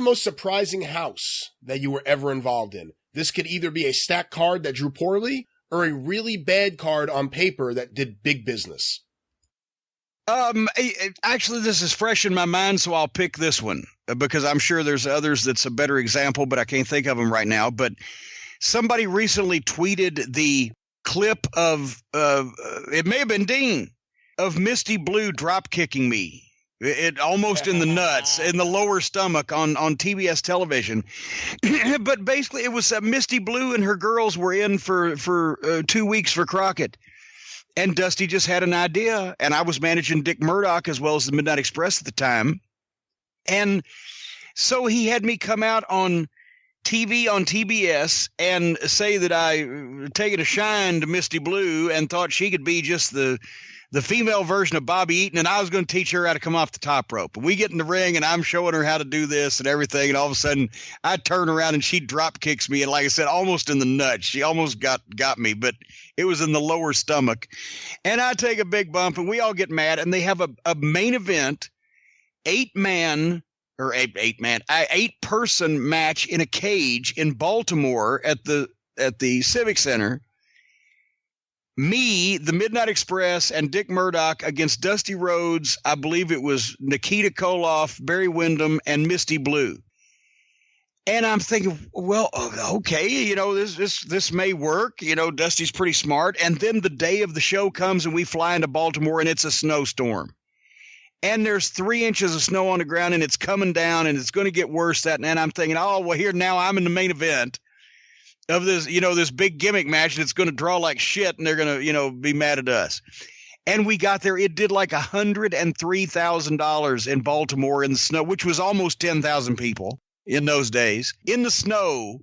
most surprising house that you were ever involved in? This could either be a stacked card that drew poorly or a really bad card on paper that did big business. Actually, this is fresh in my mind, so I'll pick this one because I'm sure there's others that's a better example, but I can't think of them right now. But somebody recently tweeted the clip of, it may have been Dean, of Misty Blue drop kicking me. It almost in the nuts, in the lower stomach on TBS television. But basically, it was Misty Blue and her girls were in for 2 weeks for Crockett. And Dusty just had an idea. And I was managing Dick Murdoch as well as the Midnight Express at the time. And so he had me come out on TV on TBS and say that I taken a shine to Misty Blue and thought she could be just the female version of Bobby Eaton, and I was going to teach her how to come off the top rope. And we get in the ring, and I'm showing her how to do this and everything, and all of a sudden, I turn around, and she drop kicks me, and like I said, almost in the nuts. She almost got me, but it was in the lower stomach. And I take a big bump, and we all get mad, and they have a main event, 8-person match in a cage in Baltimore at the Civic Center. Me, the Midnight Express, and Dick Murdoch against Dusty Rhodes. I believe it was Nikita Koloff, Barry Windham, and Misty Blue. And I'm thinking, well, okay, this may work. Dusty's pretty smart. And then the day of the show comes and we fly into Baltimore and it's a snowstorm. And there's 3 inches of snow on the ground and it's coming down and it's going to get worse. And I'm thinking, oh, well, here now I'm in the main event of this, this big gimmick match, and it's going to draw like shit, and they're going to, be mad at us. And we got there. It did like $103,000 in Baltimore in the snow, which was almost 10,000 people in those days in the snow.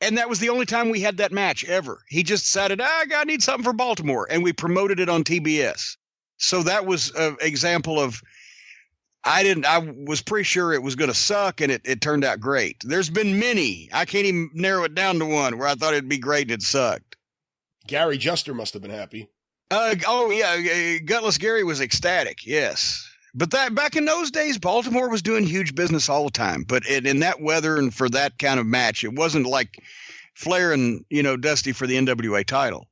And that was the only time we had that match ever. He just decided, I need something for Baltimore. And we promoted it on TBS. So that was an example of, I was pretty sure it was going to suck, and it turned out great. There's been many. I can't even narrow it down to one where I thought it'd be great and it sucked. Gary Juster must have been happy. Gutless Gary was ecstatic, yes. But that back in those days, Baltimore was doing huge business all the time. But in that weather and for that kind of match, it wasn't like Flair and, Dusty for the NWA title.